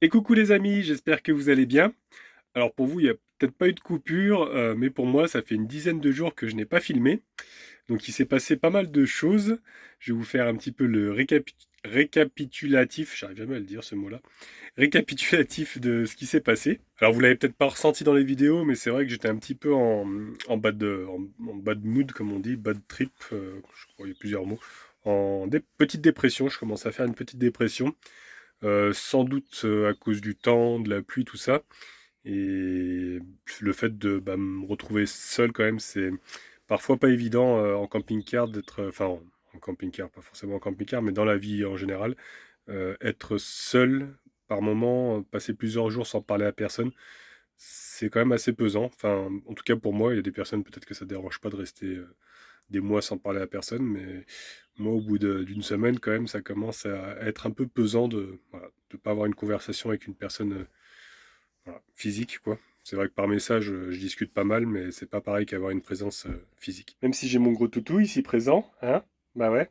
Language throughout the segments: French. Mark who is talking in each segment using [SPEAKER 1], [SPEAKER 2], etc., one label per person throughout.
[SPEAKER 1] Et coucou les amis, j'espère que vous allez bien. Alors pour vous, il n'y a peut-être pas eu de coupure, mais pour moi, ça fait une dizaine de jours que je n'ai pas filmé. Donc il s'est passé pas mal de choses. Je vais vous faire un petit peu le récapitulatif, j'arrive jamais à le dire ce mot-là, récapitulatif de ce qui s'est passé. Alors vous l'avez peut-être pas ressenti dans les vidéos, mais c'est vrai que j'étais un petit peu en bad mood, comme on dit, bad trip, je crois qu'il y a plusieurs mots. Petite dépression, je commence à faire une petite dépression. Sans doute à cause du temps, de la pluie, tout ça. Et le fait de me retrouver seul quand même, c'est parfois pas évident en camping-car d'être, enfin en camping-car, pas forcément en camping-car, mais dans la vie en général, être seul par moment, passer plusieurs jours sans parler à personne, c'est quand même assez pesant. Enfin, en tout cas pour moi, il y a des personnes peut-être que ça dérange pas de rester des mois sans parler à personne, mais moi, au bout d'une semaine, quand même, ça commence à être un peu pesant de voilà, de pas avoir une conversation avec une personne voilà, physique, quoi. C'est vrai que par message, je discute pas mal, mais c'est pas pareil qu'avoir une présence physique. Même si j'ai mon gros toutou ici présent, hein, bah ouais,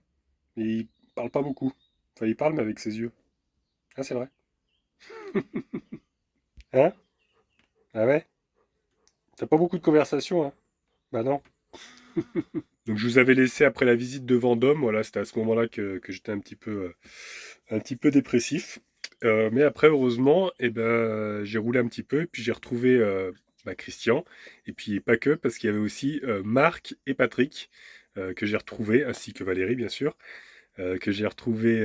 [SPEAKER 1] mais il parle pas beaucoup. Enfin, il parle, mais avec ses yeux. Ah, c'est vrai. Hein? Ah ouais? T'as pas beaucoup de conversations, hein? Bah non. Donc je vous avais laissé après la visite de Vendôme, voilà, c'était à ce moment-là que j'étais un petit peu dépressif. Mais après, heureusement, eh ben, j'ai roulé un petit peu, et puis j'ai retrouvé Christian, et puis pas que, parce qu'il y avait aussi Marc et Patrick, que j'ai retrouvés, ainsi que Valérie, bien sûr, que j'ai retrouvé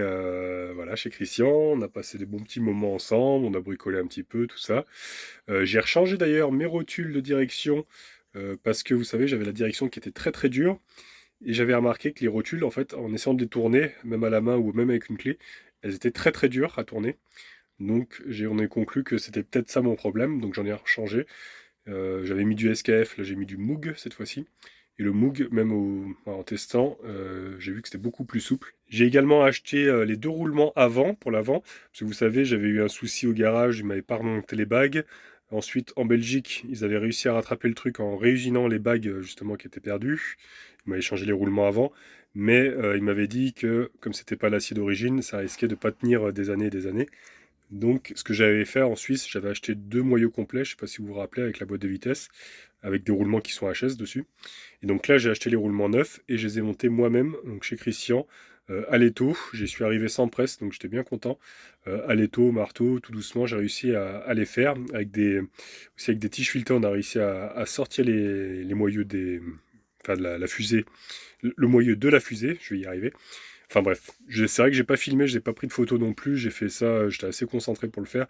[SPEAKER 1] voilà, chez Christian. On a passé des bons petits moments ensemble, on a bricolé un petit peu, tout ça. J'ai rechangé d'ailleurs mes rotules de direction, parce que vous savez, j'avais la direction qui était très très dure. Et j'avais remarqué que les rotules, en fait, en essayant de les tourner, même à la main ou même avec une clé, elles étaient très très dures à tourner. Donc on a conclu que c'était peut-être ça mon problème, donc j'en ai changé. J'avais mis du SKF, là j'ai mis du Moog cette fois-ci. Et le Moog, même en testant, j'ai vu que c'était beaucoup plus souple. J'ai également acheté les deux roulements avant, pour l'avant, parce que vous savez, j'avais eu un souci au garage, ils m'avaient pas remonté les bagues. Ensuite, en Belgique, ils avaient réussi à rattraper le truc en réusinant les bagues justement qui étaient perdues. Ils m'avaient changé les roulements avant, mais ils m'avaient dit que comme c'était pas l'acier d'origine, ça risquait de pas tenir des années et des années. Donc, ce que j'avais fait en Suisse, j'avais acheté deux moyeux complets, je ne sais pas si vous vous rappelez, avec la boîte de vitesse, avec des roulements qui sont HS dessus. Et donc là, j'ai acheté les roulements neufs et je les ai montés moi-même, donc chez Christian, à l'étau. J'y suis arrivé sans presse, donc j'étais bien content. À l'étau, marteau, tout doucement, j'ai réussi à les faire. Aussi avec des tiges filetées, on a réussi à sortir les moyeux enfin, de la fusée, le moyeu de la fusée, je vais y arriver. Enfin bref, c'est vrai que j'ai pas filmé, j'ai pas pris de photos non plus, j'ai fait ça, j'étais assez concentré pour le faire.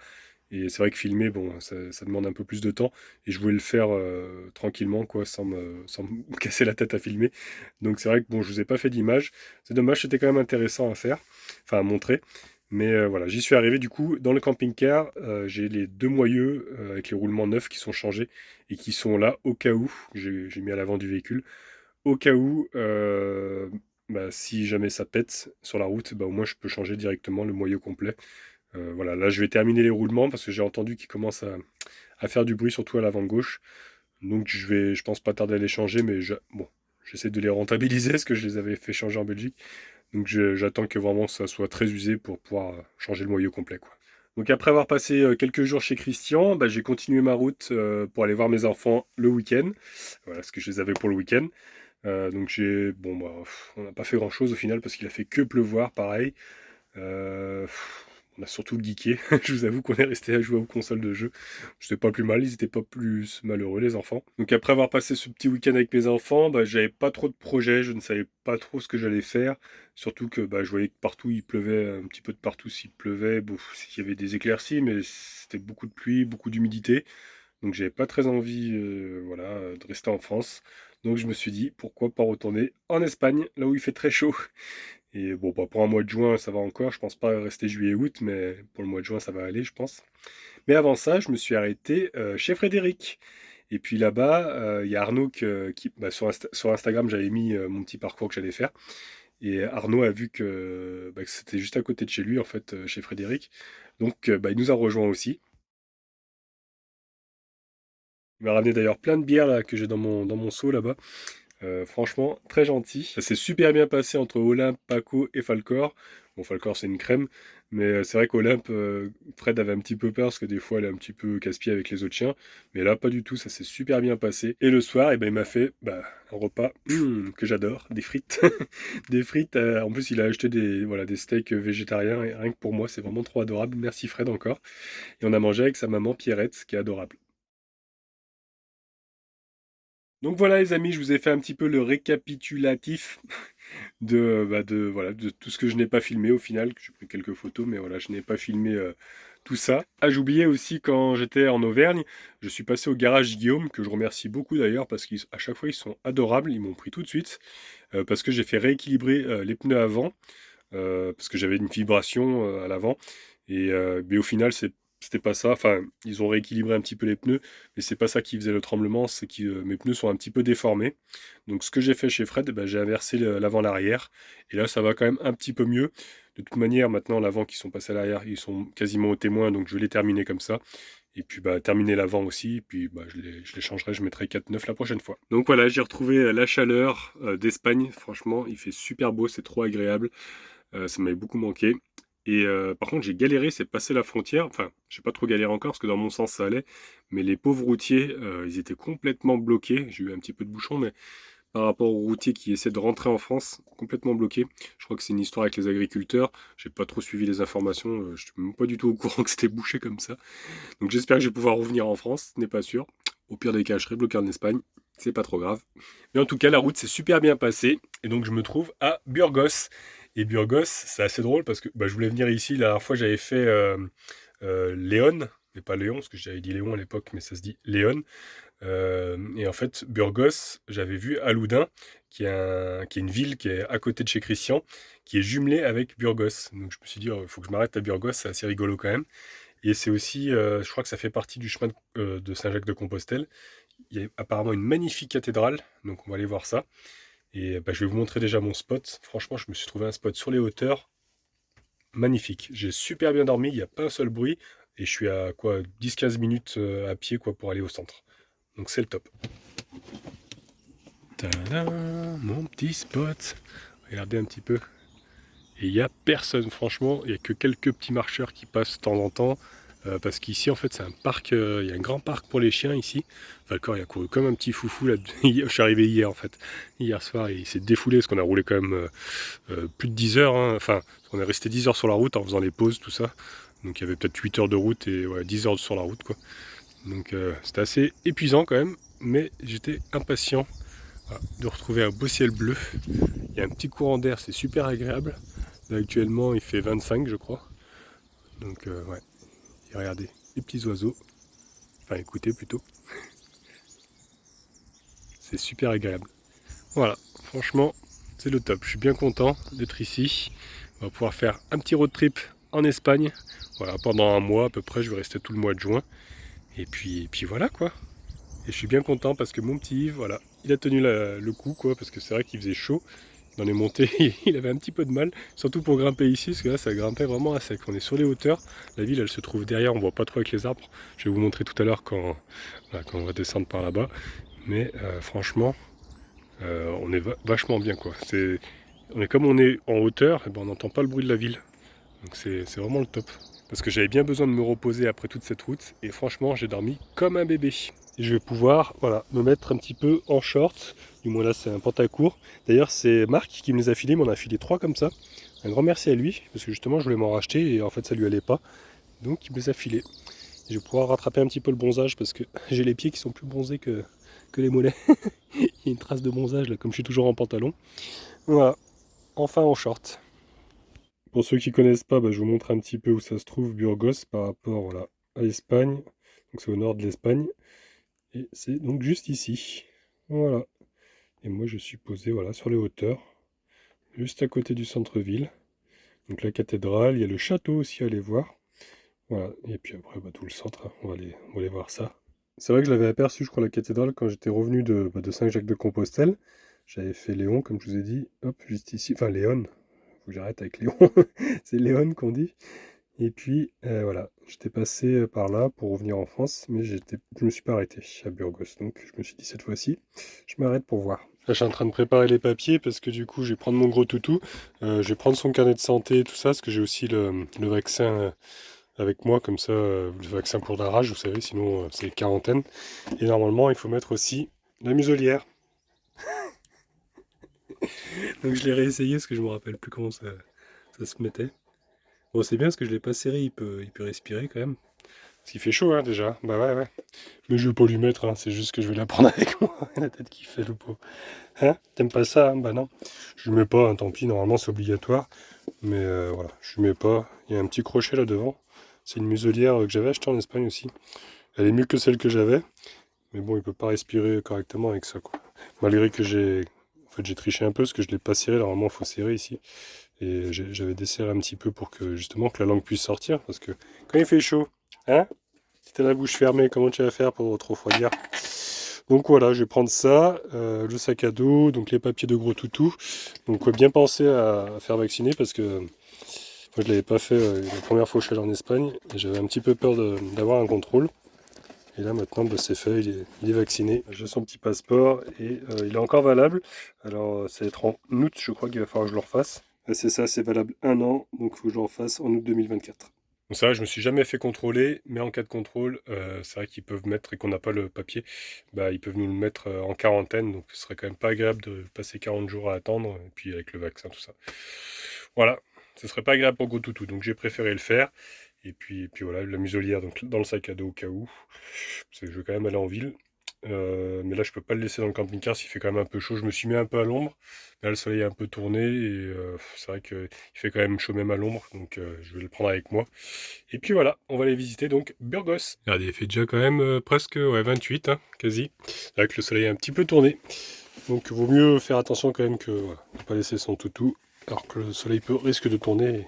[SPEAKER 1] Et c'est vrai que filmer, bon, ça demande un peu plus de temps. Et je voulais le faire tranquillement, quoi, sans me casser la tête à filmer. Donc c'est vrai que bon, je vous ai pas fait d'image. C'est dommage, c'était quand même intéressant à faire, enfin à montrer. Mais voilà, j'y suis arrivé du coup dans le camping-car. J'ai les deux moyeux avec les roulements neufs qui sont changés et qui sont là au cas où. J'ai mis à l'avant du véhicule au cas où, si jamais ça pète sur la route, au moins je peux changer directement le moyeu complet. Voilà, là je vais terminer les roulements parce que j'ai entendu qu'ils commencent à faire du bruit, surtout à l'avant gauche. Donc je pense pas tarder à les changer, mais bon, j'essaie de les rentabiliser parce que je les avais fait changer en Belgique. Donc j'attends que vraiment ça soit très usé pour pouvoir changer le moyeu complet, quoi. Donc après avoir passé quelques jours chez Christian, j'ai continué ma route pour aller voir mes enfants le week-end. Voilà, ce que je les avais pour le week-end. Donc on n'a pas fait grand-chose au final parce qu'il a fait que pleuvoir, pareil. Euh, on a surtout geeké. Je vous avoue qu'on est resté à jouer aux consoles de jeux. C'était pas plus mal, ils étaient pas plus malheureux les enfants. Donc après avoir passé ce petit week-end avec mes enfants, j'avais pas trop de projets, je ne savais pas trop ce que j'allais faire. Surtout que je voyais que partout il pleuvait, un petit peu de partout s'il pleuvait. Bon, il y avait des éclaircies, mais c'était beaucoup de pluie, beaucoup d'humidité. Donc j'avais pas très envie voilà, de rester en France. Donc je me suis dit, pourquoi pas retourner en Espagne, là où il fait très chaud. Et bon, pour un mois de juin, ça va encore. Je pense pas rester juillet-août, mais pour le mois de juin, ça va aller, je pense. Mais avant ça, je me suis arrêté chez Frédéric. Et puis là-bas, il y a Arnaud sur Instagram, j'avais mis mon petit parcours que j'allais faire. Et Arnaud a vu que c'était juste à côté de chez lui, en fait, chez Frédéric. Donc il nous a rejoints aussi. Il m'a ramené d'ailleurs plein de bières là, que j'ai dans mon seau là-bas. Franchement, très gentil. Ça s'est super bien passé entre Olympe, Paco et Falcor. Bon, Falcor, c'est une crème, mais c'est vrai qu'Olympe, Fred avait un petit peu peur parce que des fois, elle est un petit peu casse-pied avec les autres chiens. Mais là, pas du tout, ça s'est super bien passé. Et le soir, eh ben, il m'a fait un repas que j'adore, des frites. Des frites, en plus, il a acheté des steaks végétariens, et rien que pour moi, c'est vraiment trop adorable. Merci Fred encore. Et on a mangé avec sa maman Pierrette, qui est adorable. Donc voilà les amis, je vous ai fait un petit peu le récapitulatif de tout ce que je n'ai pas filmé au final. J'ai pris quelques photos, mais voilà, je n'ai pas filmé tout ça. Ah, j'oubliais aussi quand j'étais en Auvergne, je suis passé au garage Guillaume, que je remercie beaucoup d'ailleurs, parce qu'à chaque fois ils sont adorables, ils m'ont pris tout de suite, parce que j'ai fait rééquilibrer les pneus avant, parce que j'avais une vibration à l'avant. Mais au final, c'était pas ça. Enfin, ils ont rééquilibré un petit peu les pneus, mais c'est pas ça qui faisait le tremblement, c'est que mes pneus sont un petit peu déformés. Donc ce que j'ai fait chez Fred, j'ai inversé l'avant-l'arrière. Et là, ça va quand même un petit peu mieux. De toute manière, maintenant, l'avant qui sont passés à l'arrière, ils sont quasiment au témoin, donc je vais les terminer comme ça. Et puis terminer l'avant aussi, puis je les changerai, je mettrai 4,9 la prochaine fois. Donc voilà, j'ai retrouvé la chaleur d'Espagne, franchement, il fait super beau, c'est trop agréable. Ça m'avait beaucoup manqué. Et par contre, j'ai galéré, c'est passer la frontière. Enfin, j'ai pas trop galéré encore parce que dans mon sens ça allait. Mais les pauvres routiers, ils étaient complètement bloqués. J'ai eu un petit peu de bouchon, mais par rapport aux routiers qui essaient de rentrer en France, complètement bloqués. Je crois que c'est une histoire avec les agriculteurs. J'ai pas trop suivi les informations. Je suis même pas du tout au courant que c'était bouché comme ça. Donc j'espère que je vais pouvoir revenir en France. Ce n'est pas sûr. Au pire des cas, je serai bloqué en Espagne. C'est pas trop grave. Mais en tout cas, la route s'est super bien passée. Et donc, je me trouve à Burgos. Et Burgos, c'est assez drôle parce que je voulais venir ici. La dernière fois, j'avais fait Léon, mais pas Léon, parce que j'avais dit Léon à l'époque, mais ça se dit Léon. Et en fait, Burgos, j'avais vu Aloudun, qui est une ville qui est à côté de chez Christian, qui est jumelée avec Burgos. Donc, je me suis dit, il faut que je m'arrête à Burgos, c'est assez rigolo quand même. Et c'est aussi, je crois que ça fait partie du chemin de Saint-Jacques-de-Compostelle. Il y a apparemment une magnifique cathédrale, donc on va aller voir ça. Et je vais vous montrer déjà mon spot. Franchement, je me suis trouvé un spot sur les hauteurs magnifique. J'ai super bien dormi, il n'y a pas un seul bruit. Et je suis à quoi 10-15 minutes à pied quoi, pour aller au centre. Donc c'est le top. Tadam, mon petit spot. Regardez un petit peu. Et il n'y a personne, franchement. Il n'y a que quelques petits marcheurs qui passent de temps en temps. Parce qu'ici, en fait, c'est un parc. Il y a un grand parc pour les chiens ici. Valcor, il a couru comme un petit foufou. Là. Je suis arrivé hier, en fait. Hier soir, il s'est défoulé parce qu'on a roulé quand même plus de 10 heures. Hein. Enfin, on est resté 10 heures sur la route en faisant les pauses, tout ça. Donc, il y avait peut-être 8 heures de route et 10 heures sur la route, quoi. Donc, c'était assez épuisant quand même. Mais j'étais impatient de retrouver un beau ciel bleu. Il y a un petit courant d'air, c'est super agréable. Là, actuellement, il fait 25, je crois. Donc, ouais. Et regardez, les petits oiseaux. Enfin, écoutez plutôt. C'est super agréable. Voilà, franchement, c'est le top. Je suis bien content d'être ici. On va pouvoir faire un petit road trip en Espagne. Voilà, pendant un mois à peu près, je vais rester tout le mois de juin. Et puis voilà quoi. Et je suis bien content parce que mon petit Yves, voilà, il a tenu le coup quoi, parce que c'est vrai qu'il faisait chaud. Dans les montées, il avait un petit peu de mal, surtout pour grimper ici, parce que là, ça grimpait vraiment à sec. On est sur les hauteurs, la ville, elle se trouve derrière, on voit pas trop avec les arbres. Je vais vous montrer tout à l'heure quand on va descendre par là-bas. Mais franchement, on est vachement bien, quoi. Comme on est en hauteur, et ben, on n'entend pas le bruit de la ville. Donc c'est vraiment le top. Parce que j'avais bien besoin de me reposer après toute cette route, et franchement, j'ai dormi comme un bébé. Et je vais pouvoir me mettre un petit peu en short. Du moins là c'est un pantacourt. D'ailleurs c'est Marc qui me les a filés, il m'en a filé 3 comme ça. Un grand merci à lui, parce que justement je voulais m'en racheter et en fait ça lui allait pas. Donc il me les a filés. Et je vais pouvoir rattraper un petit peu le bronzage parce que j'ai les pieds qui sont plus bronzés que les mollets. Il y a une trace de bronzage là, comme je suis toujours en pantalon. Voilà, enfin en short. Pour ceux qui connaissent pas, je vous montre un petit peu où ça se trouve Burgos par rapport à l'Espagne. Donc c'est au nord de l'Espagne. Et c'est donc juste ici. Voilà. Et moi je suis posé sur les hauteurs, juste à côté du centre-ville. Donc la cathédrale, il y a le château aussi à aller voir. Voilà. Et puis après tout le centre, hein. On va aller voir ça. C'est vrai que je l'avais aperçu, je crois, la cathédrale quand j'étais revenu de Saint-Jacques-de-Compostelle. J'avais fait Léon, comme je vous ai dit, hop, juste ici. Enfin Léon, faut que j'arrête avec Léon. C'est Léon qu'on dit. Et puis voilà, j'étais passé par là pour revenir en France, mais je me suis pas arrêté à Burgos. Donc je me suis dit cette fois-ci, je m'arrête pour voir. Là, je suis en train de préparer les papiers parce que du coup, je vais prendre mon gros toutou. Je vais prendre son carnet de santé et tout ça, parce que j'ai aussi le vaccin avec moi, comme ça, le vaccin pour la rage, vous savez, sinon c'est quarantaine. Et normalement, il faut mettre aussi la muselière. Donc je l'ai réessayé parce que je me rappelle plus comment ça se mettait. Bon, c'est bien parce que je l'ai pas serré, il peut respirer quand même. Parce qu'il fait chaud, hein, déjà. Bah ouais, ouais. Mais je vais pas lui mettre, hein, c'est juste que je vais la prendre avec moi. La tête qui fait le pot. Hein? T'aimes pas ça, hein? Bah non. Je lui mets pas, hein, tant pis, normalement c'est obligatoire. Mais voilà, je lui mets pas. Il y a un petit crochet là devant. C'est une muselière que j'avais achetée en Espagne aussi. Elle est mieux que celle que j'avais. Mais bon, il peut pas respirer correctement avec ça, quoi. Malgré que j'ai. En fait, j'ai triché un peu parce que je l'ai pas serré. Normalement, il faut serrer ici. Et j'avais desserré un petit peu pour que justement que la langue puisse sortir. Parce que quand il fait chaud, hein? Si t'as la bouche fermée, comment tu vas faire pour te refroidir? Donc voilà, je vais prendre ça, le sac à dos, donc les papiers de gros toutou. Donc bien penser à faire vacciner parce que moi je l'avais pas fait la première fois que je suis allé en Espagne et j'avais un petit peu peur d'avoir un contrôle. Et là maintenant bah, c'est fait, il est vacciné. J'ai son petit passeport et il est encore valable. Alors ça va être en août, je crois qu'il va falloir que je le refasse. C'est ça, c'est valable 1 an, donc il faut que je le refasse en août 2024. Bon, ça, je me suis jamais fait contrôler, mais en cas de contrôle, c'est vrai qu'ils peuvent mettre, et qu'on n'a pas le papier, bah, ils peuvent nous le mettre en quarantaine, donc ce serait quand même pas agréable de passer 40 jours à attendre, et puis avec le vaccin, tout ça. Voilà, ce serait pas agréable pour GoToTo, donc j'ai préféré le faire. Et puis voilà, la muselière donc, dans le sac à dos au cas où, parce que je veux quand même aller en ville. Mais là, je peux pas le laisser dans le camping-car s'il fait quand même un peu chaud. Je me suis mis un peu à l'ombre. Là, le soleil est un peu tourné et c'est vrai qu'il fait quand même chaud même à l'ombre. Donc, je vais le prendre avec moi. Et puis voilà, on va aller visiter donc Burgos. Regardez, il fait déjà quand même presque ouais, 28, hein, quasi. C'est vrai que le soleil est un petit peu tourné. Donc, vaut mieux faire attention quand même que voilà, ne pas laisser son toutou. Alors que le soleil risque de tourner. Et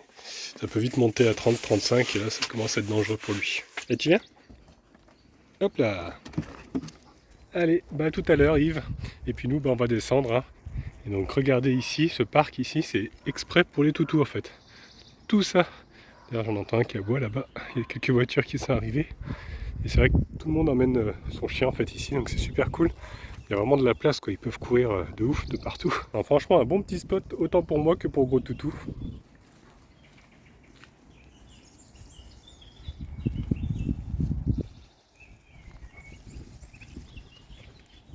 [SPEAKER 1] ça peut vite monter à 30, 35. Et là, ça commence à être dangereux pour lui. Et tu viens? Hop là! Allez, bah à tout à l'heure Yves. Et puis nous, bah, on va descendre, hein. Et donc regardez ici, ce parc ici, c'est exprès pour les toutous en fait. Tout ça. D'ailleurs j'en entends un qui aboie là-bas. Il y a quelques voitures qui sont arrivées. Et c'est vrai que tout le monde emmène son chien en fait ici, donc c'est super cool. Il y a vraiment de la place quoi, ils peuvent courir de ouf de partout. Alors franchement un bon petit spot autant pour moi que pour Gros Toutou.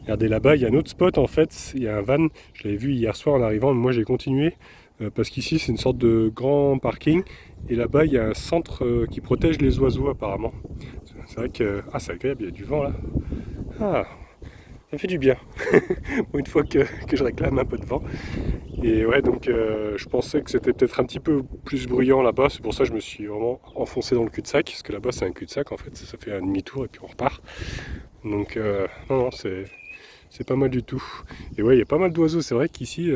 [SPEAKER 1] Regardez là-bas, il y a un autre spot en fait, il y a un van, je l'avais vu hier soir en arrivant, mais moi j'ai continué parce qu'ici c'est une sorte de grand parking et là-bas il y a un centre qui protège les oiseaux apparemment. C'est vrai que c'est agréable, il y a du vent là. Ah, ça fait du bien. Pour une fois que je réclame un peu de vent. Et ouais, donc je pensais que c'était peut-être un petit peu plus bruyant là-bas, c'est pour ça que je me suis vraiment enfoncé dans le cul-de-sac, parce que là-bas c'est un cul-de-sac en fait, ça fait un demi-tour et puis on repart. Donc non, c'est pas mal du tout. Et ouais, il y a pas mal d'oiseaux. C'est vrai qu'ici,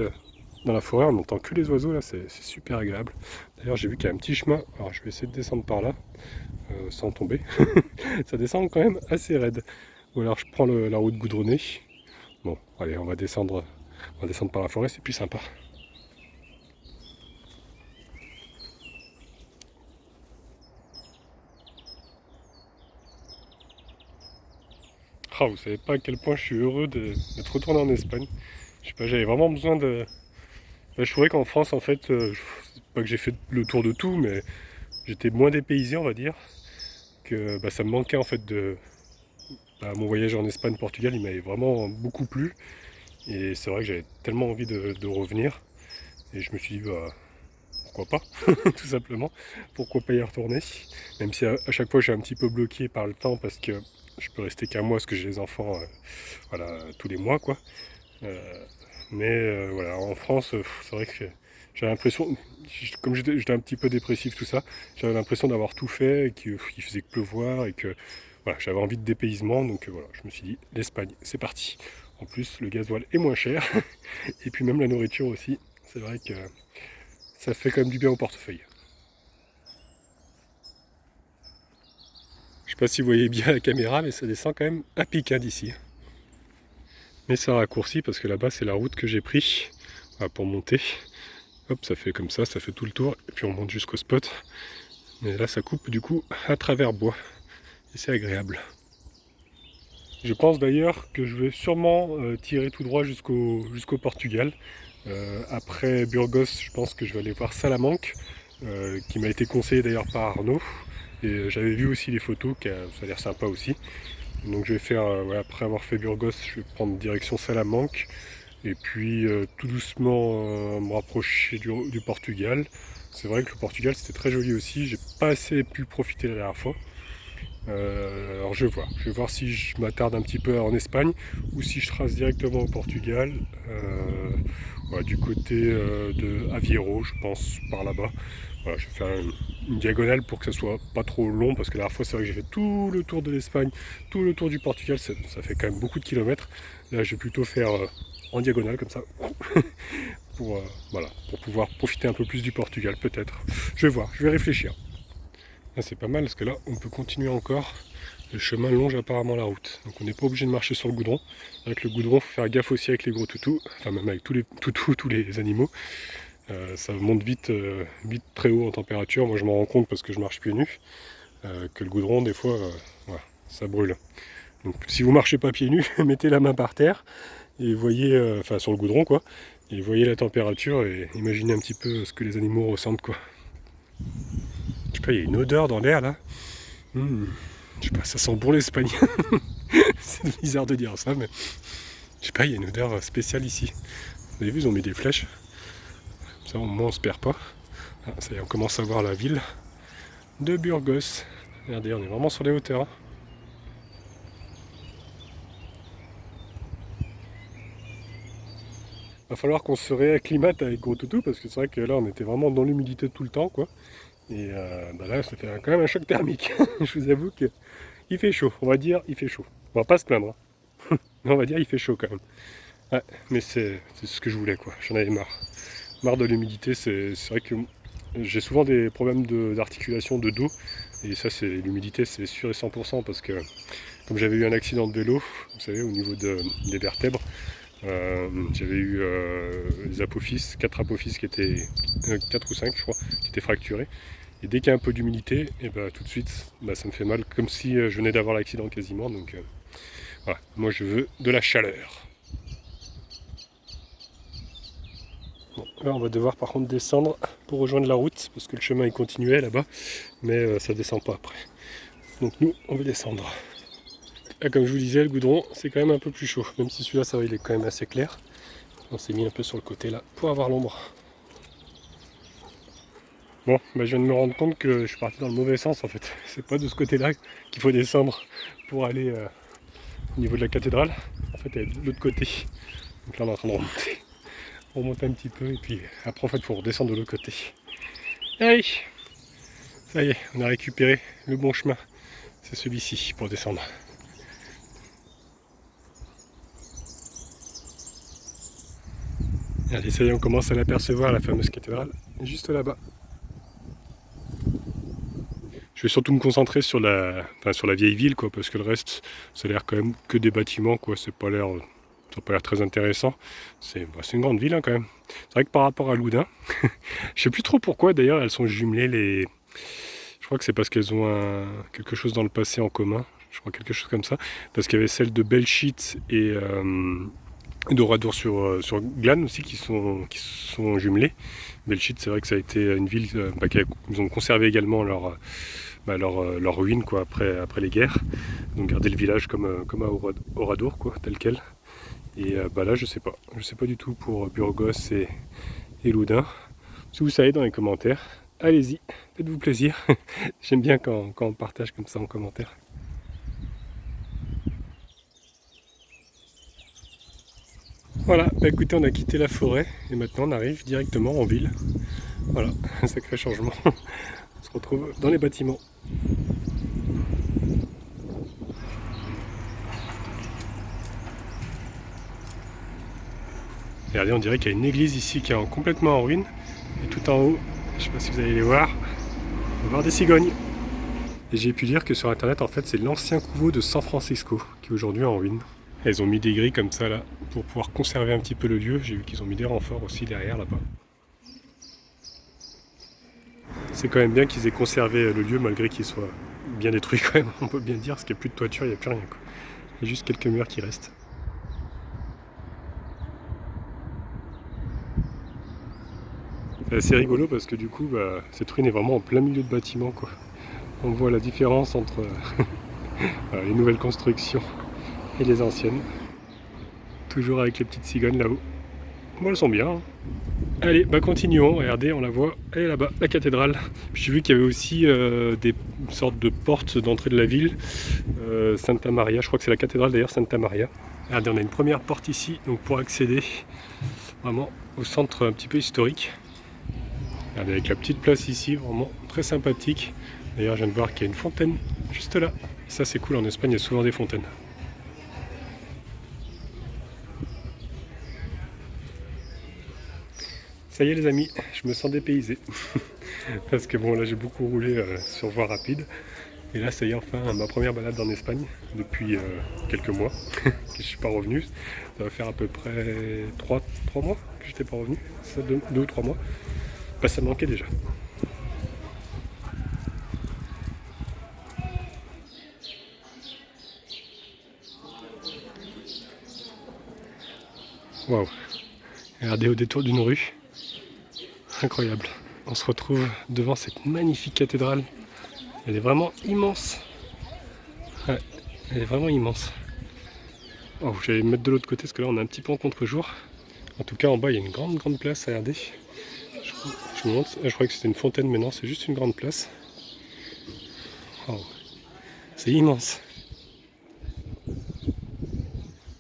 [SPEAKER 1] dans la forêt, on n'entend que les oiseaux. Là, c'est super agréable. D'ailleurs, j'ai vu qu'il y a un petit chemin. Alors, je vais essayer de descendre par là, sans tomber. Ça descend quand même assez raide. Ou alors, je prends la route goudronnée. Bon, allez, on va descendre par la forêt, c'est plus sympa. Ah, vous savez pas à quel point je suis heureux d'être retourné en Espagne. Je sais pas, j'avais vraiment besoin de. Bah, je trouvais qu'en France, en fait, c'est pas que j'ai fait le tour de tout, mais j'étais moins dépaysé, on va dire, que bah, ça me manquait en fait mon voyage en Espagne, Portugal, il m'avait vraiment beaucoup plu. Et c'est vrai que j'avais tellement envie de revenir. Et je me suis dit, bah, pourquoi pas, tout simplement. Pourquoi pas y retourner. Même si à chaque fois je suis un petit peu bloqué par le temps parce que je peux rester qu'un mois parce que j'ai les enfants voilà, tous les mois, quoi. Euh, mais voilà, en France, c'est vrai que j'avais l'impression, comme j'étais un petit peu dépressif, tout ça, j'avais l'impression d'avoir tout fait, et qu'il faisait que pleuvoir, et que voilà, j'avais envie de dépaysement, donc voilà, je me suis dit, l'Espagne, c'est parti. En plus, le gasoil est moins cher, et puis même la nourriture aussi, c'est vrai que ça fait quand même du bien au portefeuille. Je sais pas si vous voyez bien la caméra, mais ça descend quand même à pic hein, d'ici. Mais ça raccourcit parce que là-bas, c'est la route que j'ai pris pour monter. Hop, ça fait comme ça fait tout le tour, et puis on monte jusqu'au spot. Mais là, ça coupe du coup à travers bois, et c'est agréable. Je pense d'ailleurs que je vais sûrement tirer tout droit jusqu'au Portugal. Après Burgos, je pense que je vais aller voir Salamanque, qui m'a été conseillé d'ailleurs par Arnaud. Et j'avais vu aussi les photos, ça a l'air sympa aussi. Donc je vais faire, ouais, après avoir fait Burgos, je vais prendre direction Salamanque. Et puis tout doucement me rapprocher du Portugal. C'est vrai que le Portugal c'était très joli aussi, j'ai pas assez pu profiter la dernière fois. Alors je vais voir si je m'attarde un petit peu en Espagne ou si je trace directement au Portugal, voilà, du côté de Aveiro, je pense, par là-bas. Voilà, je vais faire une diagonale pour que ça soit pas trop long, parce que la dernière fois c'est vrai que j'ai fait tout le tour de l'Espagne, tout le tour du Portugal, ça fait quand même beaucoup de kilomètres. Là je vais plutôt faire en diagonale comme ça, pour, voilà, pour pouvoir profiter un peu plus du Portugal peut-être. Je vais voir, je vais réfléchir. Là c'est pas mal parce que là on peut continuer encore. Le chemin longe apparemment la route. Donc on n'est pas obligé de marcher sur le goudron. Avec le goudron, il faut faire gaffe aussi avec les gros toutous. Enfin même avec tous les toutous, tous les animaux. Ça monte vite, vite très haut en température. Moi je m'en rends compte parce que je marche pieds nus. Que le goudron des fois, voilà, ça brûle. Donc si vous marchez pas pieds nus, mettez la main par terre et voyez, enfin sur le goudron quoi. Et voyez la température et imaginez un petit peu ce que les animaux ressentent quoi. Je sais pas, il y a une odeur dans l'air là. Je sais pas, ça sent bon l'Espagne. C'est bizarre de dire ça, mais je sais pas, il y a une odeur spéciale ici. Vous avez vu, ils ont mis des flèches. Ça, au moins, on se perd pas. Ah, ça y est, on commence à voir la ville de Burgos. Regardez, on est vraiment sur les hauteurs. Va falloir qu'on se réacclimate avec Gros Toutou, parce que c'est vrai que là, on était vraiment dans l'humidité tout le temps, quoi. Et bah là, ça fait quand même un choc thermique. Je vous avoue que il fait chaud. On va dire, il fait chaud. On va pas se plaindre. Mais on va dire, il fait chaud quand même. Ouais, mais c'est ce que je voulais, quoi. J'en avais marre. Marre de l'humidité, c'est vrai que j'ai souvent des problèmes d'articulation, de dos. Et ça, c'est l'humidité, c'est sûr et 100%, parce que comme j'avais eu un accident de vélo, vous savez, au niveau des vertèbres, j'avais eu les apophyses, 4 apophyses qui étaient, 4 ou 5 je crois, qui étaient fracturés. Et dès qu'il y a un peu d'humidité, et bah, tout de suite, bah, ça me fait mal, comme si je venais d'avoir l'accident quasiment. Donc voilà, moi je veux de la chaleur. Bon, là on va devoir par contre descendre pour rejoindre la route, parce que le chemin il continuait là-bas, mais ça descend pas après. Donc nous, on va descendre. Là, comme je vous disais, le goudron, c'est quand même un peu plus chaud, même si celui-là, ça va, il est quand même assez clair. On s'est mis un peu sur le côté là, pour avoir l'ombre. Bon, bah, je viens de me rendre compte que je suis parti dans le mauvais sens en fait. C'est pas de ce côté-là qu'il faut descendre pour aller au niveau de la cathédrale. En fait, elle est de l'autre côté. Donc là, on est en train de remonter. On remonte un petit peu et puis après, en fait, il faut redescendre de l'autre côté. Allez, ça y est, on a récupéré le bon chemin. C'est celui-ci pour descendre. Allez, ça y est, on commence à l'apercevoir, la fameuse cathédrale, juste là-bas. Je vais surtout me concentrer sur sur la vieille ville, quoi, parce que le reste, ça a l'air quand même que des bâtiments, quoi. Ça n'a pas l'air très intéressant. C'est une grande ville, hein, quand même. C'est vrai que par rapport à Loudun, je sais plus trop pourquoi, d'ailleurs, elles sont jumelées, Je crois que c'est parce qu'elles ont quelque chose dans le passé en commun. Je crois quelque chose comme ça. Parce qu'il y avait celle de Belchite et d'Oradour sur Glane aussi qui sont jumelées. Belchite, c'est vrai que ça a été une ville ils ont conservé également leur ruine quoi, après les guerres. Donc garder le village comme à Oradour, quoi, tel quel. Et bah là, je sais pas du tout pour Burgos et Loudun. Si vous savez dans les commentaires, allez-y, faites-vous plaisir. J'aime bien quand on partage comme ça en commentaire. Voilà, bah écoutez, on a quitté la forêt et maintenant on arrive directement en ville. Voilà, un sacré changement. On se retrouve dans les bâtiments. Regardez, on dirait qu'il y a une église ici qui est complètement en ruine. Et tout en haut, je ne sais pas si vous allez les voir, on va voir des cigognes. Et j'ai pu lire que sur internet, en fait, c'est l'ancien couveau de San Francisco qui est aujourd'hui en ruine. Et ils ont mis des grilles comme ça là pour pouvoir conserver un petit peu le lieu. J'ai vu qu'ils ont mis des renforts aussi derrière là-bas. C'est quand même bien qu'ils aient conservé le lieu malgré qu'il soit bien détruit quand même, on peut bien dire, parce qu'il n'y a plus de toiture, il n'y a plus rien, quoi. Il y a juste quelques murs qui restent. C'est assez rigolo parce que du coup, cette ruine est vraiment en plein milieu de bâtiments, quoi. On voit la différence entre les nouvelles constructions et les anciennes. Toujours avec les petites cigognes là-haut. Bon, elles sont bien, hein. Allez, continuons. Regardez, on la voit. Elle est là-bas, la cathédrale. J'ai vu qu'il y avait aussi des sortes de portes d'entrée de la ville. Santa Maria, je crois que c'est la cathédrale d'ailleurs, Santa Maria. Regardez, on a une première porte ici, donc pour accéder vraiment au centre un petit peu historique. Regardez, avec la petite place ici, vraiment très sympathique. D'ailleurs, je viens de voir qu'il y a une fontaine juste là. Et ça, c'est cool, en Espagne, il y a souvent des fontaines. Ça y est les amis, je me sens dépaysé. Parce que bon, là j'ai beaucoup roulé sur voie rapide. Et là, ça y est, enfin, ma première balade en Espagne depuis quelques mois que je suis pas revenu. Ça va faire à peu près 3 mois que je n'étais pas revenu. Ça, 2 ou 3 mois. Ça me manquait déjà. Waouh! Regardez au détour d'une rue. Incroyable. On se retrouve devant cette magnifique cathédrale. Elle est vraiment immense. Ouais, elle est vraiment immense. Oh, je vais me mettre de l'autre côté parce que là on est un petit peu en contre-jour. En tout cas en bas il y a une grande place, regardez. Je me demande, je croyais que c'était une fontaine mais non, c'est juste une grande place. Oh, c'est immense.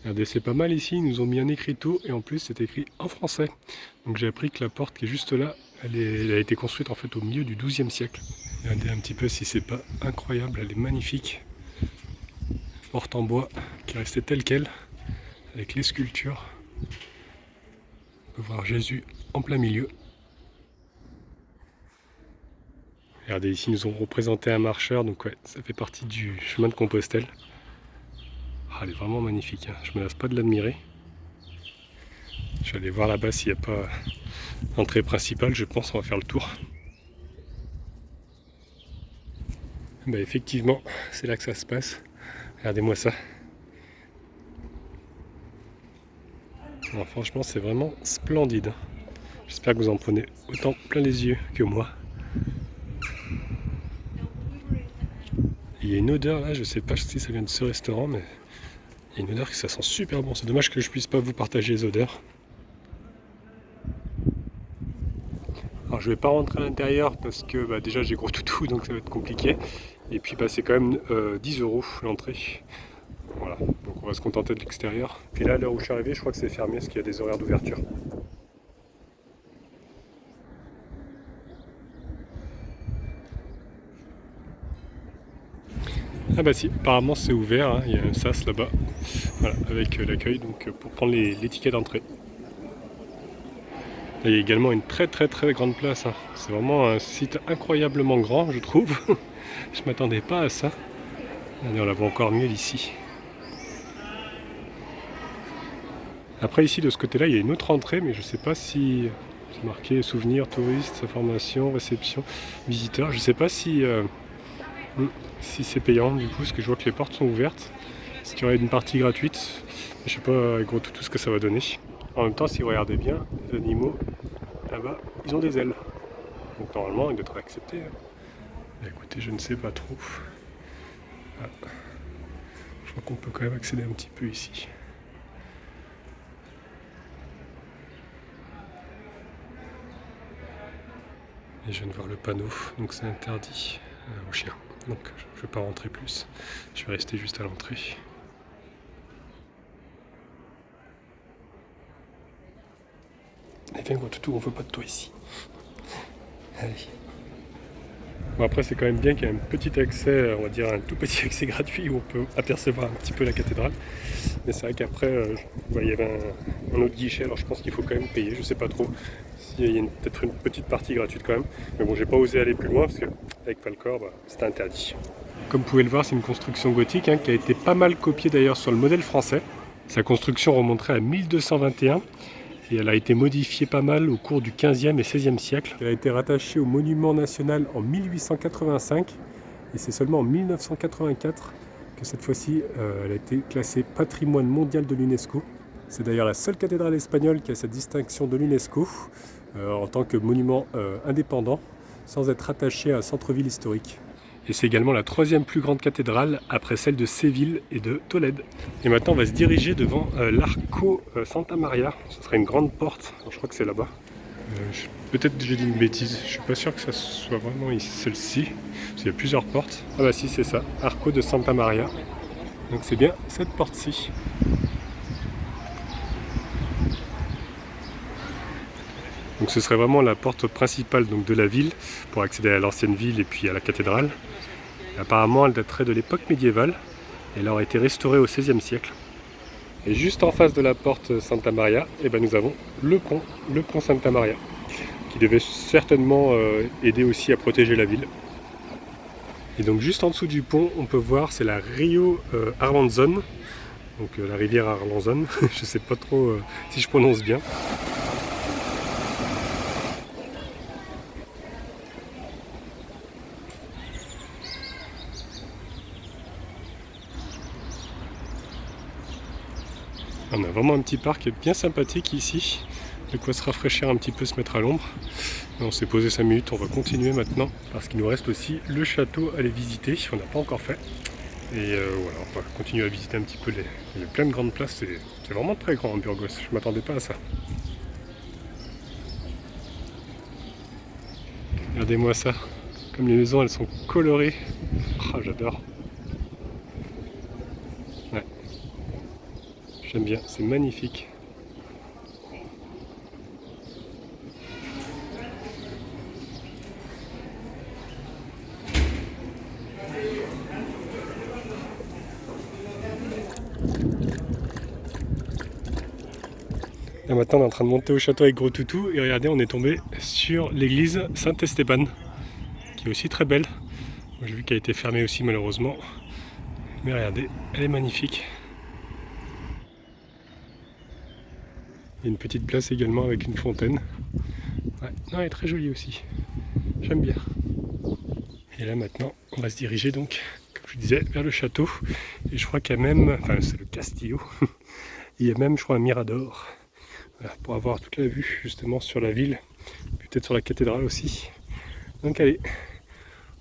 [SPEAKER 1] Regardez, c'est pas mal ici, ils nous ont mis un écriteau et en plus c'est écrit en français. Donc j'ai appris que la porte qui est juste là, elle a été construite en fait au milieu du XIIe siècle. Regardez un petit peu si c'est pas incroyable, elle est magnifique. Porte en bois qui est restée telle quelle, avec les sculptures. On peut voir Jésus en plein milieu. Regardez, ici, ils nous ont représenté un marcheur, donc ouais, ça fait partie du chemin de Compostelle. Ah, elle est vraiment magnifique, hein. Je me lasse pas de l'admirer. Je vais aller voir là-bas s'il n'y a pas l'entrée principale, je pense, on va faire le tour. Effectivement, c'est là que ça se passe. Regardez-moi ça. Alors, franchement, c'est vraiment splendide. J'espère que vous en prenez autant plein les yeux que moi. Il y a une odeur là, je sais pas si ça vient de ce restaurant, mais il y a une odeur que ça sent super bon. C'est dommage que je puisse pas vous partager les odeurs. Alors je vais pas rentrer à l'intérieur parce que déjà j'ai gros toutou donc ça va être compliqué. Et puis c'est quand même 10 € l'entrée. Voilà, donc on va se contenter de l'extérieur. Puis là, à l'heure où je suis arrivé, je crois que c'est fermé parce qu'il y a des horaires d'ouverture. Ah bah si, apparemment c'est ouvert, hein. Il y a un sas là-bas, voilà, avec l'accueil, donc pour prendre les tickets d'entrée. Il y a également une très grande place, hein. C'est vraiment un site incroyablement grand, je trouve. Je m'attendais pas à ça. Allez, on la voit encore mieux d'ici. Après ici, de ce côté-là, il y a une autre entrée, mais je sais pas si c'est marqué souvenirs, touristes, information, réception, visiteurs. Je sais pas si c'est payant du coup, parce que je vois que les portes sont ouvertes. Est-ce qu'il y aurait une partie gratuite? Je sais pas avec gros tout ce que ça va donner. En même temps, si vous regardez bien, les animaux, là-bas, ils ont des ailes. Donc normalement, ils doivent être acceptés. Écoutez, je ne sais pas trop. Ah. Je crois qu'on peut quand même accéder un petit peu ici. Et je viens de voir le panneau, donc c'est interdit aux chiens. Donc je ne vais pas rentrer plus. Je vais rester juste à l'entrée. Et viens gros toutou, on veut pas de toi ici. Allez. Bon après c'est quand même bien qu'il y ait un petit accès, on va dire un tout petit accès gratuit où on peut apercevoir un petit peu la cathédrale. Mais c'est vrai qu'après, il y avait un autre guichet, alors je pense qu'il faut quand même payer, je sais pas trop. Il y a peut-être une petite partie gratuite quand même. Mais bon, j'ai pas osé aller plus loin parce qu'avec Falcor, c'était interdit. Comme vous pouvez le voir, c'est une construction gothique qui a été pas mal copiée d'ailleurs sur le modèle français. Sa construction remonterait à 1221 et elle a été modifiée pas mal au cours du 15e et 16e siècle. Elle a été rattachée au monument national en 1885 et c'est seulement en 1984 que cette fois-ci, elle a été classée patrimoine mondial de l'UNESCO. C'est d'ailleurs la seule cathédrale espagnole qui a cette distinction de l'UNESCO en tant que monument indépendant, sans être rattachée à un centre-ville historique. Et c'est également la troisième plus grande cathédrale après celle de Séville et de Tolède. Et maintenant on va se diriger devant l'Arco Santa Maria. Ce sera une grande porte, alors, je crois que c'est là-bas. Peut-être que j'ai dit une bêtise, je suis pas sûr que ça soit vraiment celle-ci, parce qu'il y a plusieurs portes. Ah bah si, c'est ça, Arco de Santa Maria. Donc c'est bien cette porte-ci. Donc ce serait vraiment la porte principale donc, de la ville, pour accéder à l'ancienne ville et puis à la cathédrale. Et apparemment elle daterait de l'époque médiévale, et elle aurait été restaurée au XVIe siècle. Et juste en face de la porte Santa Maria, eh ben, nous avons le pont Santa Maria, qui devait certainement aider aussi à protéger la ville. Et donc juste en dessous du pont, on peut voir, c'est la Rio Arlanzón, donc la rivière Arlanzón, je sais pas trop si je prononce bien. On a vraiment un petit parc bien sympathique ici, de quoi se rafraîchir un petit peu, se mettre à l'ombre. On s'est posé 5 minutes, on va continuer maintenant, parce qu'il nous reste aussi le château à aller visiter, on n'a pas encore fait. Et voilà, on va continuer à visiter un petit peu il y a plein de grandes places, c'est vraiment très grand en Burgos, je ne m'attendais pas à ça. Regardez-moi ça, comme les maisons elles sont colorées, oh, j'adore. Ouais. J'aime bien, c'est magnifique. Là maintenant on est en train de monter au château avec Gros Toutou et regardez, on est tombé sur l'église Saint-Esteban, qui est aussi très belle. J'ai vu qu'elle a été fermée aussi malheureusement, mais regardez, elle est magnifique. Il y a une petite place également avec une fontaine. Ouais, non, elle est très jolie aussi, j'aime bien. Et là maintenant on va se diriger donc, comme je disais, vers le château. Et je crois qu'il y a même, enfin c'est le Castillo, il y a même je crois un mirador. Voilà, pour avoir toute la vue justement sur la ville, peut-être sur la cathédrale aussi. Donc allez,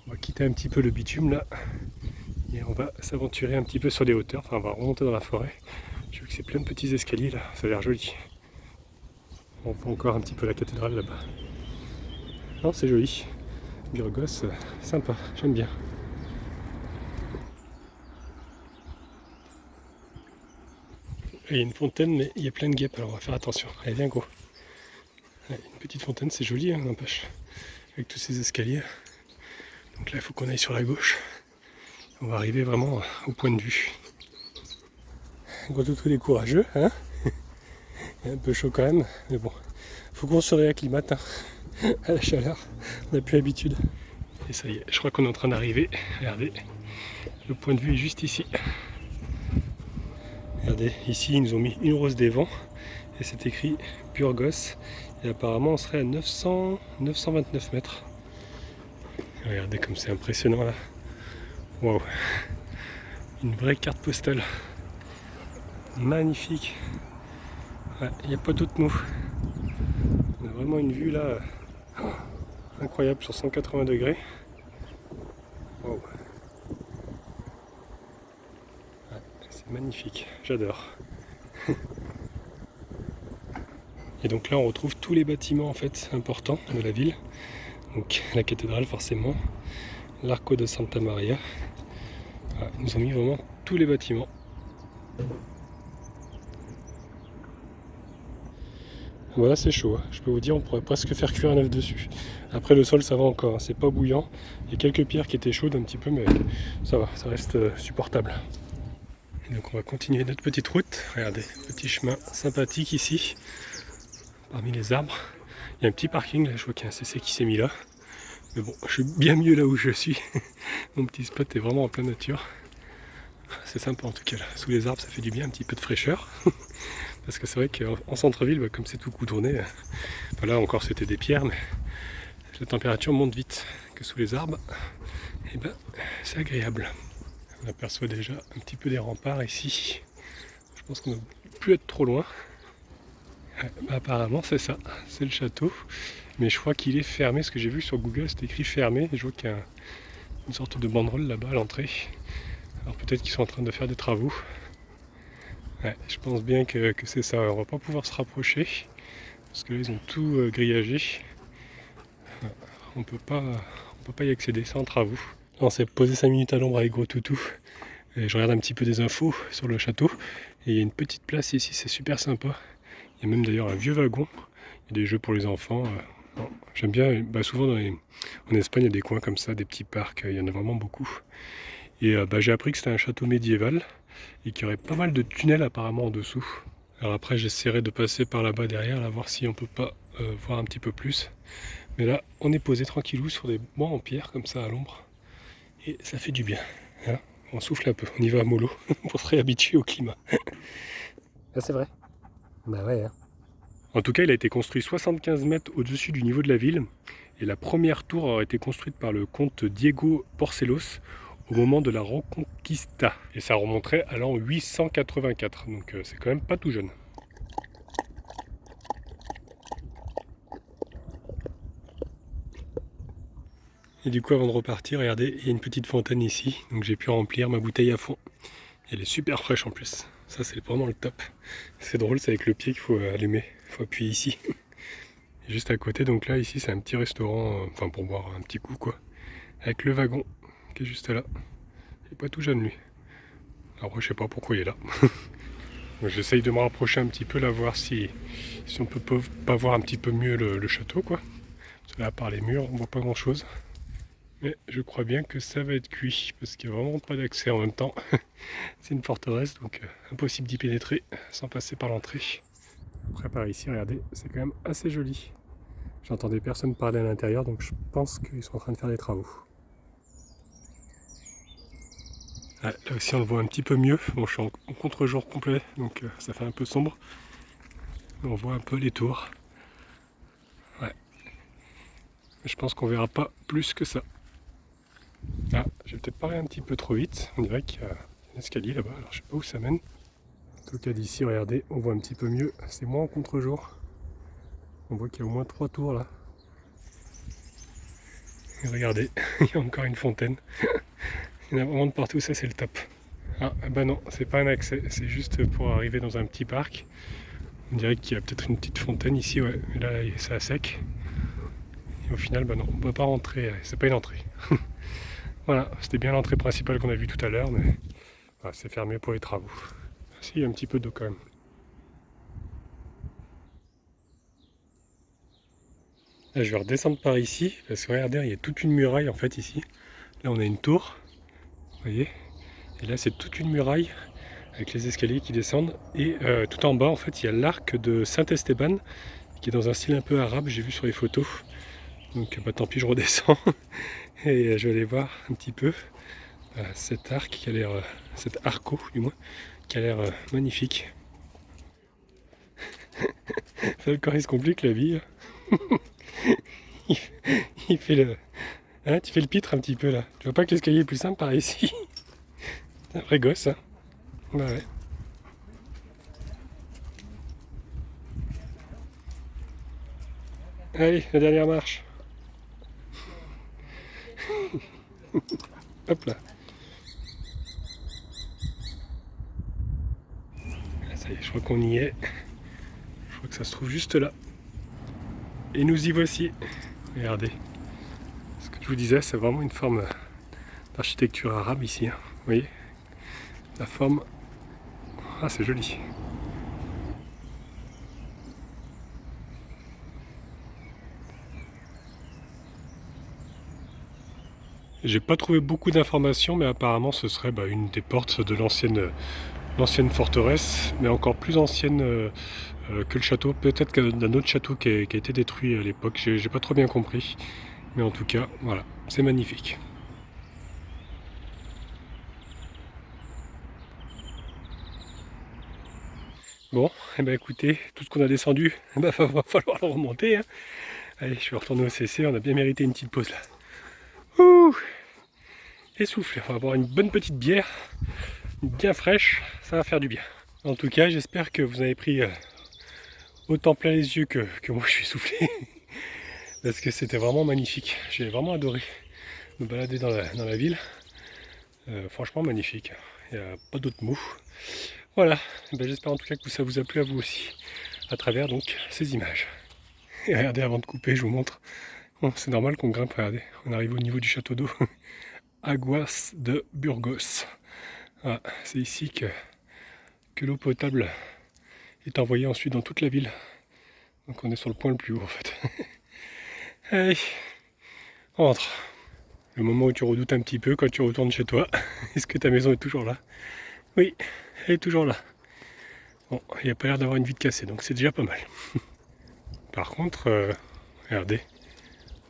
[SPEAKER 1] on va quitter un petit peu le bitume là, et on va s'aventurer un petit peu sur les hauteurs, enfin on va remonter dans la forêt. J'ai vu que c'est plein de petits escaliers là, ça a l'air joli. On voit encore un petit peu la cathédrale là-bas. Non, c'est joli. Burgos, sympa, j'aime bien. Il y a une fontaine, mais il y a plein de guêpes, alors on va faire attention. Allez, viens gros. Allez, une petite fontaine, c'est joli, hein, n'empêche. Avec tous ces escaliers. Donc là, il faut qu'on aille sur la gauche. On va arriver vraiment au point de vue. Gros Toutou est courageux, hein. Il est un peu chaud quand même, mais bon. Faut qu'on se réacclimate hein, à la chaleur. On n'a plus l'habitude. Et ça y est, je crois qu'on est en train d'arriver. Regardez, le point de vue est juste ici. Regardez, ici ils nous ont mis une rose des vents et c'est écrit Burgos et apparemment on serait à 929 mètres. Regardez comme c'est impressionnant là. Waouh, une vraie carte postale. Magnifique. Il n'y a pas d'autre mot. On a vraiment une vue là incroyable sur 180 degrés. Wow. C'est magnifique, j'adore. Et donc là on retrouve tous les bâtiments en fait importants de la ville. Donc la cathédrale forcément, l'Arco de Santa Maria. Voilà, ils nous ont mis vraiment tous les bâtiments. Voilà, c'est chaud, hein. Je peux vous dire, on pourrait presque faire cuire un œuf dessus. Après le sol ça va encore, hein. C'est pas bouillant. Il y a quelques pierres qui étaient chaudes un petit peu, mais ça va, ça reste supportable. Et donc on va continuer notre petite route. Regardez, petit chemin sympathique ici, parmi les arbres. Il y a un petit parking là, je vois qu'il y a un CC qui s'est mis là. Mais bon, je suis bien mieux là où je suis. Mon petit spot est vraiment en pleine nature. C'est sympa en tout cas là. Sous les arbres ça fait du bien, un petit peu de fraîcheur. Parce que c'est vrai qu'en centre-ville, comme c'est tout goudronné, là encore c'était des pierres, mais la température monte vite. Que sous les arbres, et ben c'est agréable. On aperçoit déjà un petit peu des remparts ici. Je pense qu'on ne doit plus être trop loin. Apparemment c'est ça, c'est le château. Mais je crois qu'il est fermé, ce que j'ai vu sur Google c'est écrit fermé. Et je vois qu'il y a une sorte de banderole là-bas à l'entrée. Alors peut-être qu'ils sont en train de faire des travaux. Ouais, je pense bien que c'est ça. On va pas pouvoir se rapprocher. Parce que là ils ont tout grillagé. On peut pas y accéder, c'est en travaux. Là, on s'est posé 5 minutes à l'ombre avec Gros Toutou. Et je regarde un petit peu des infos sur le château. Et il y a une petite place ici, c'est super sympa. Il y a même d'ailleurs un vieux wagon. Il y a des jeux pour les enfants. Bon, j'aime bien, souvent en Espagne, il y a des coins comme ça, des petits parcs. Il y en a vraiment beaucoup. Et j'ai appris que c'était un château médiéval. Et qu'il y aurait pas mal de tunnels apparemment en dessous. Alors après, j'essaierai de passer par là-bas derrière, là, voir si on peut pas voir un petit peu plus. Mais là, on est posé tranquillou sur des bancs en pierre, comme ça, à l'ombre. Et ça fait du bien. Hein, on souffle un peu, on y va à mollo, pour se réhabituer au climat. Ah, c'est vrai. Bah ouais. Hein. En tout cas, il a été construit 75 mètres au-dessus du niveau de la ville. Et la première tour aurait été construite par le comte Diego Porcelos au moment de la Reconquista. Et ça remonterait à l'an 884. Donc c'est quand même pas tout jeune. Et du coup, avant de repartir, regardez, il y a une petite fontaine ici. Donc j'ai pu remplir ma bouteille à fond. Elle est super fraîche en plus. Ça, c'est vraiment le top. C'est drôle, c'est avec le pied qu'il faut allumer. Il faut appuyer ici. Et juste à côté, donc là, ici, c'est un petit restaurant, enfin pour boire un petit coup, quoi. Avec le wagon qui est juste là. Il est pas tout jeune, lui. Alors, je sais pas pourquoi il est là. J'essaye de me rapprocher un petit peu, là, voir si on peut pas voir un petit peu mieux le château, quoi. Parce que là, par les murs, on voit pas grand-chose. Mais je crois bien que ça va être cuit, parce qu'il n'y a vraiment pas d'accès en même temps. C'est une forteresse, donc impossible d'y pénétrer sans passer par l'entrée. Après par ici, regardez, c'est quand même assez joli. J'entendais personne parler à l'intérieur, donc je pense qu'ils sont en train de faire des travaux. Ah, là aussi on le voit un petit peu mieux. Bon, je suis en contre-jour complet, donc ça fait un peu sombre. On voit un peu les tours. Ouais. Je pense qu'on verra pas plus que ça. Ah, j'ai peut-être parlé un petit peu trop vite. On dirait qu'il y a un escalier là-bas, alors je sais pas où ça mène. En tout cas d'ici, regardez, on voit un petit peu mieux. C'est moins en contre-jour. On voit qu'il y a au moins 3 tours là. Et regardez, il y a encore une fontaine. Il y en a vraiment de partout, ça c'est le top. Ah bah non, c'est pas un accès, c'est juste pour arriver dans un petit parc. On dirait qu'il y a peut-être une petite fontaine ici, ouais, mais là c'est à sec. Et au final, bah non, on ne peut pas rentrer, c'est pas une entrée. Voilà, c'était bien l'entrée principale qu'on a vue tout à l'heure, mais voilà, c'est fermé pour les travaux. Ah, si, il y a un petit peu d'eau quand même. Là, je vais redescendre par ici, parce que regardez, il y a toute une muraille en fait ici. Là, on a une tour, vous voyez. Et là, c'est toute une muraille avec les escaliers qui descendent. Et tout en bas, en fait, il y a l'arc de Saint-Esteban, qui est dans un style un peu arabe, j'ai vu sur les photos. Donc, bah, tant pis, je redescends. Et je vais aller voir un petit peu cet arc qui a l'air, cet arco du moins, qui a l'air magnifique. Ça, le corps, il se complique la vie. Il fait le... Hein, tu fais le pitre un petit peu là. Tu vois pas que l'escalier est plus simple par ici? C'est un vrai gosse, hein. Bah ouais. Allez, la dernière marche. Hop là. Ah, ça y est, je crois qu'on y est. Je crois que ça se trouve juste là. Et nous y voici. Regardez. Ce que je vous disais, c'est vraiment une forme d'architecture arabe ici. Hein. Vous voyez? La forme... Ah, c'est joli. J'ai pas trouvé beaucoup d'informations, mais apparemment ce serait une des portes de l'ancienne forteresse, mais encore plus ancienne que le château. Peut-être d'un autre château qui a été détruit à l'époque. J'ai pas trop bien compris. Mais en tout cas, voilà, c'est magnifique. Bon, et écoutez, tout ce qu'on a descendu, va falloir le remonter. Hein. Allez, je vais retourner au CC, on a bien mérité une petite pause là. Ouh. essoufflé. On va boire une bonne petite bière, bien fraîche, ça va faire du bien. En tout cas, j'espère que vous avez pris autant plein les yeux que moi je suis soufflé. Parce que c'était vraiment magnifique. J'ai vraiment adoré me balader dans la ville. Franchement magnifique. Il n'y a pas d'autres mots. Voilà. Ben, j'espère en tout cas que ça vous a plu à vous aussi. À travers donc ces images. Et regardez, avant de couper, je vous montre. Bon, c'est normal qu'on grimpe, regardez. On arrive au niveau du château d'eau. Aguas de Burgos. Voilà, c'est ici que l'eau potable est envoyée ensuite dans toute la ville. Donc on est sur le point le plus haut en fait. Allez, on rentre. Le moment où tu redoutes un petit peu quand tu retournes chez toi. Est-ce que ta maison est toujours là? Oui, elle est toujours là. Bon, il n'y a pas l'air d'avoir une vitre cassée, donc c'est déjà pas mal. Par contre, regardez,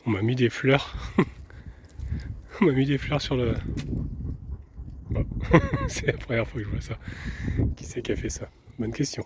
[SPEAKER 1] on m'a mis des fleurs. On m'a mis des fleurs sur le... Bon, c'est la première fois que je vois ça. Qui c'est qui a fait ça? Bonne question.